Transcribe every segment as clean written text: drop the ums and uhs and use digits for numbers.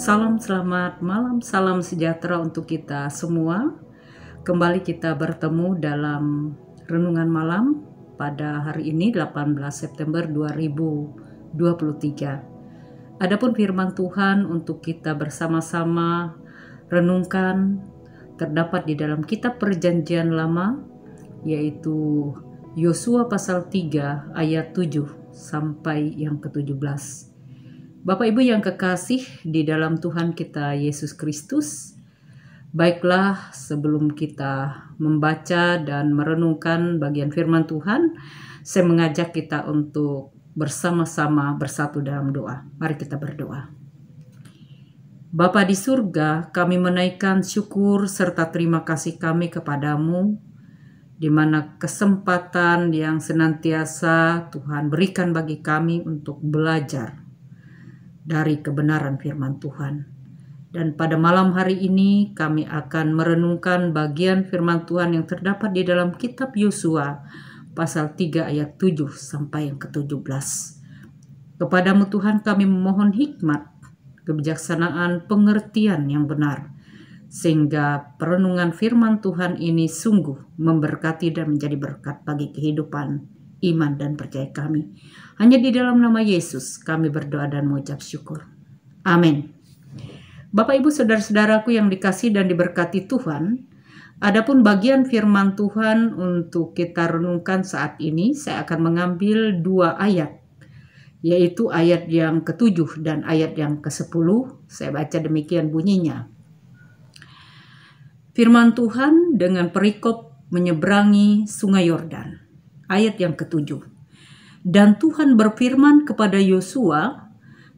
Salam selamat malam, salam sejahtera untuk kita semua. Kembali kita bertemu dalam renungan malam pada hari ini 18 September 2023. Adapun firman Tuhan untuk kita bersama-sama renungkan terdapat di dalam kitab Perjanjian Lama, yaitu Yosua pasal 3 ayat 7 sampai yang ke-17. Bapak Ibu yang kekasih di dalam Tuhan kita Yesus Kristus, baiklah sebelum kita membaca dan merenungkan bagian firman Tuhan, saya mengajak kita untuk bersama-sama bersatu dalam doa. Mari kita berdoa. Bapa di surga, kami menaikkan syukur serta terima kasih kami kepadamu, di mana kesempatan yang senantiasa Tuhan berikan bagi kami untuk belajar dari kebenaran firman Tuhan. Dan pada malam hari ini kami akan merenungkan bagian firman Tuhan yang terdapat di dalam kitab Yosua pasal 3 ayat 7 sampai yang ke-17. Kepadamu Tuhan kami memohon hikmat, kebijaksanaan, pengertian yang benar, sehingga perenungan firman Tuhan ini sungguh memberkati dan menjadi berkat bagi kehidupan iman dan percaya kami. Hanya di dalam nama Yesus kami berdoa dan mengucap syukur. Amin. Bapak Ibu saudara-saudaraku yang dikasihi dan diberkati Tuhan, adapun bagian firman Tuhan untuk kita renungkan saat ini, saya akan mengambil 2 ayat, yaitu ayat yang ke-7 dan ayat yang ke-10. Saya baca demikian bunyinya. Firman Tuhan dengan perikop menyeberangi sungai Yordan. Ayat yang ke-7. Dan Tuhan berfirman kepada Yosua,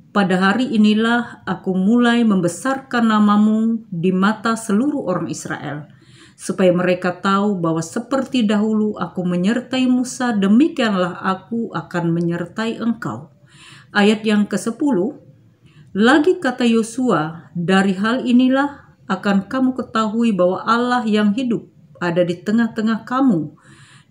pada hari inilah aku mulai membesarkan namamu di mata seluruh orang Israel, supaya mereka tahu bahwa seperti dahulu aku menyertai Musa, demikianlah aku akan menyertai engkau. Ayat yang ke-10. Lagi kata Yosua, dari hal inilah akan kamu ketahui bahwa Allah yang hidup ada di tengah-tengah kamu,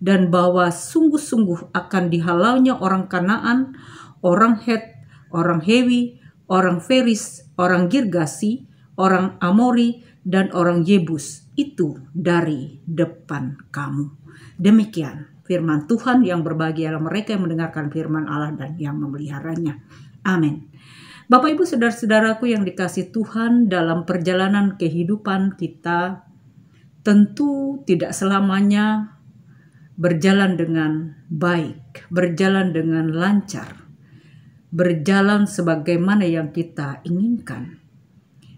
dan bahwa sungguh-sungguh akan dihalaunya orang Kanaan, orang Het, orang Hewi, orang Feris, orang Girgasi, orang Amori, dan orang Yebus itu dari depan kamu. Demikian firman Tuhan yang berbahagialah mereka yang mendengarkan firman Allah dan yang memeliharanya. Amin. Bapak Ibu saudara-saudaraku yang dikasihi Tuhan, dalam perjalanan kehidupan kita tentu tidak selamanya berjalan dengan baik, berjalan dengan lancar, berjalan sebagaimana yang kita inginkan.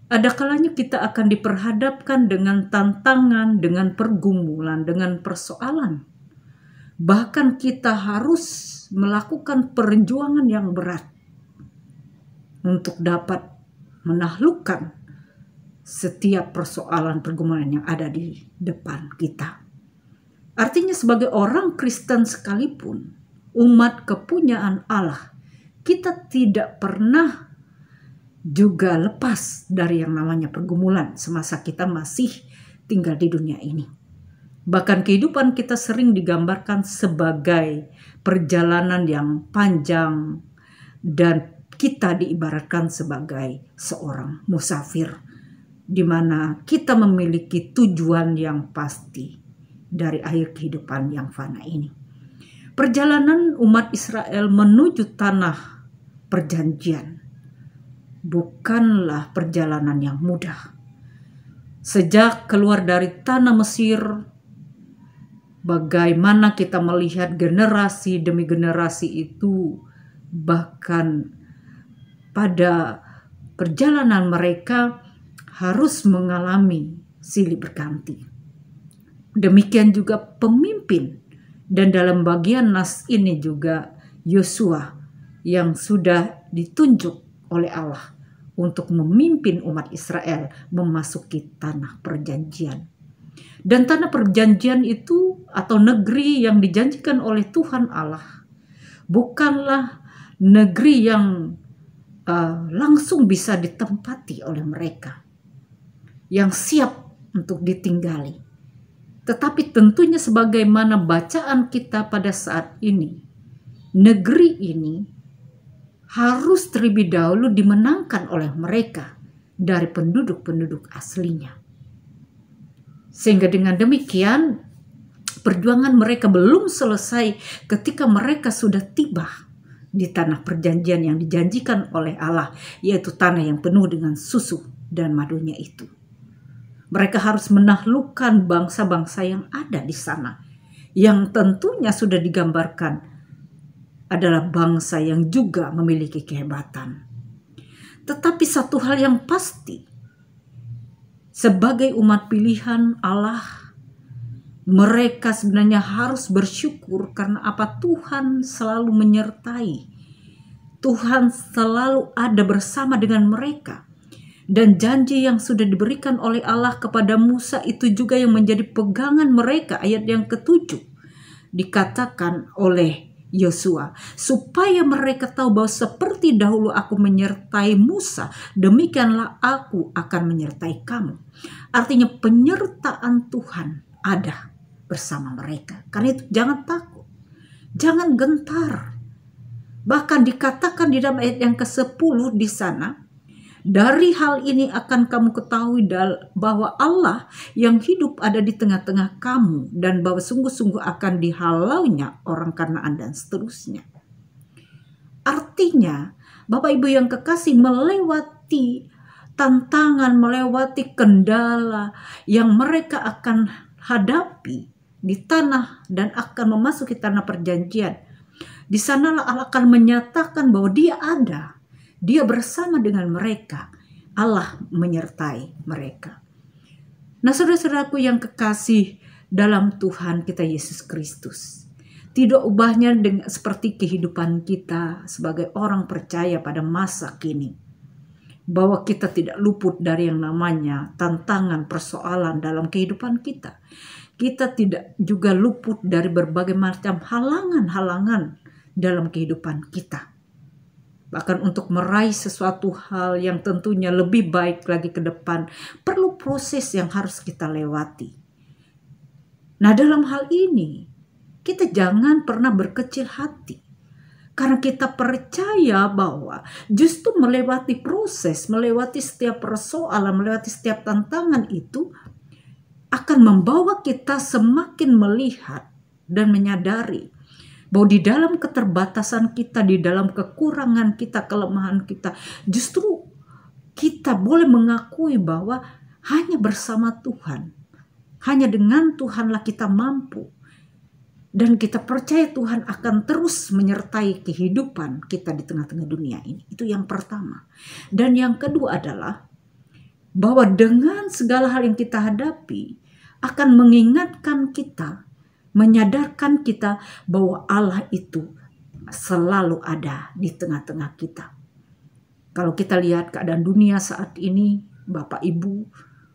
Ada kalanya kita akan diperhadapkan dengan tantangan, dengan pergumulan, dengan persoalan. Bahkan kita harus melakukan perjuangan yang berat untuk dapat menaklukkan setiap persoalan pergumulan yang ada di depan kita. Artinya sebagai orang Kristen sekalipun, umat kepunyaan Allah, kita tidak pernah juga lepas dari yang namanya pergumulan semasa kita masih tinggal di dunia ini. Bahkan kehidupan kita sering digambarkan sebagai perjalanan yang panjang, dan kita diibaratkan sebagai seorang musafir, di mana kita memiliki tujuan yang pasti dari akhir kehidupan yang fana ini. Perjalanan umat Israel menuju tanah perjanjian bukanlah perjalanan yang mudah. Sejak keluar dari tanah Mesir, bagaimana kita melihat generasi demi generasi itu, bahkan pada perjalanan mereka harus mengalami silih berganti. Demikian juga pemimpin, dan dalam bagian nas ini juga Yosua yang sudah ditunjuk oleh Allah untuk memimpin umat Israel memasuki tanah perjanjian. Dan tanah perjanjian itu atau negeri yang dijanjikan oleh Tuhan Allah bukanlah negeri yang langsung bisa ditempati oleh mereka, yang siap untuk ditinggali. Tetapi tentunya sebagaimana bacaan kita pada saat ini, negeri ini harus terlebih dahulu dimenangkan oleh mereka dari penduduk-penduduk aslinya. Sehingga dengan demikian perjuangan mereka belum selesai ketika mereka sudah tiba di tanah perjanjian yang dijanjikan oleh Allah, yaitu tanah yang penuh dengan susu dan madunya itu. Mereka harus menaklukkan bangsa-bangsa yang ada di sana, yang tentunya sudah digambarkan adalah bangsa yang juga memiliki kehebatan. Tetapi satu hal yang pasti, sebagai umat pilihan Allah, mereka sebenarnya harus bersyukur karena apa? Tuhan selalu menyertai. Tuhan selalu ada bersama dengan mereka. Dan janji yang sudah diberikan oleh Allah kepada Musa itu juga yang menjadi pegangan mereka. Ayat yang ke-7 dikatakan oleh Yosua, supaya mereka tahu bahwa seperti dahulu aku menyertai Musa, demikianlah aku akan menyertai kamu. Artinya penyertaan Tuhan ada bersama mereka. Karena itu jangan takut, jangan gentar. Bahkan dikatakan di dalam ayat yang ke-10 di sana, dari hal ini akan kamu ketahui bahwa Allah yang hidup ada di tengah-tengah kamu, dan bahwa sungguh-sungguh akan dihalaunya orang Kanaan, dan seterusnya. Artinya, Bapak Ibu yang kekasih, melewati tantangan, melewati kendala yang mereka akan hadapi di tanah dan akan memasuki tanah perjanjian. Di sanalah Allah akan menyatakan bahwa Dia ada. Dia bersama dengan mereka. Allah menyertai mereka. Nah, saudara-saudaraku yang kekasih dalam Tuhan kita Yesus Kristus, tidak ubahnya seperti kehidupan kita sebagai orang percaya pada masa kini, bahwa kita tidak luput dari yang namanya tantangan, persoalan dalam kehidupan kita. Kita tidak juga luput dari berbagai macam halangan-halangan dalam kehidupan kita. Bahkan untuk meraih sesuatu hal yang tentunya lebih baik lagi ke depan, perlu proses yang harus kita lewati. Nah, dalam hal ini, kita jangan pernah berkecil hati. Karena kita percaya bahwa justru melewati proses, melewati setiap persoalan, melewati setiap tantangan itu akan membawa kita semakin melihat dan menyadari bahwa di dalam keterbatasan kita, di dalam kekurangan kita, kelemahan kita, justru kita boleh mengakui bahwa hanya bersama Tuhan, hanya dengan Tuhanlah kita mampu. Dan kita percaya Tuhan akan terus menyertai kehidupan kita di tengah-tengah dunia ini. Itu yang pertama. Dan yang kedua adalah bahwa dengan segala hal yang kita hadapi akan mengingatkan kita, menyadarkan kita bahwa Allah itu selalu ada di tengah-tengah kita. Kalau kita lihat keadaan dunia saat ini, Bapak Ibu,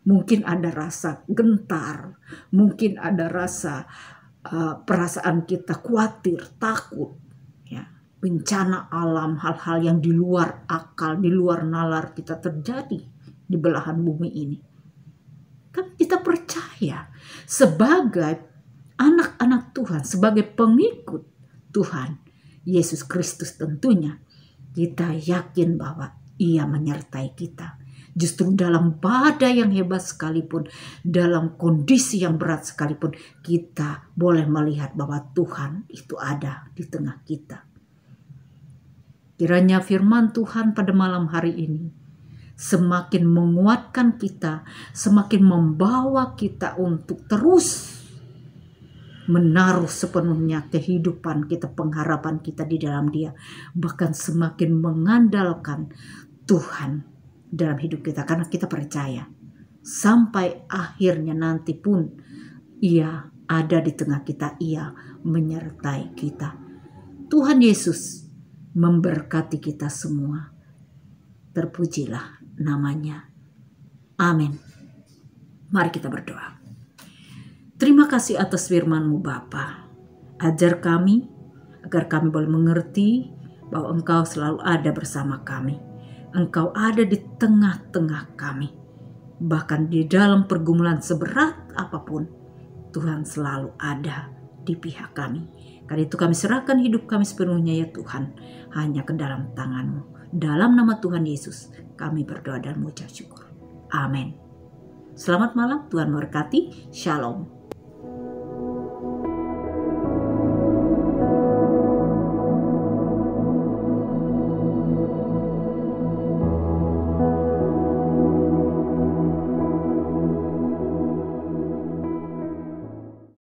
mungkin ada rasa gentar, mungkin ada rasa perasaan kita khawatir, takut, ya, bencana alam, hal-hal yang di luar akal, di luar nalar kita terjadi di belahan bumi ini. Kan kita percaya sebagai anak-anak Tuhan, sebagai pengikut Tuhan Yesus Kristus, tentunya kita yakin bahwa Ia menyertai kita. Justru dalam badai yang hebat sekalipun, dalam kondisi yang berat sekalipun, kita boleh melihat bahwa Tuhan itu ada di tengah kita. Kiranya firman Tuhan pada malam hari ini semakin menguatkan kita, semakin membawa kita untuk terus menaruh sepenuhnya kehidupan kita, pengharapan kita di dalam Dia, bahkan semakin mengandalkan Tuhan dalam hidup kita, karena kita percaya sampai akhirnya nanti pun Ia ada di tengah kita, Ia menyertai kita. Tuhan Yesus memberkati kita semua. Terpujilah namanya. Amin. Mari kita berdoa. Terima kasih atas firman-Mu Bapa. Ajar kami agar kami boleh mengerti bahwa Engkau selalu ada bersama kami. Engkau ada di tengah-tengah kami. Bahkan di dalam pergumulan seberat apapun, Tuhan selalu ada di pihak kami. Karena itu kami serahkan hidup kami sepenuhnya ya Tuhan, hanya ke dalam tangan-Mu. Dalam nama Tuhan Yesus kami berdoa dan mengucap syukur. Amin. Selamat malam, Tuhan memberkati. Shalom.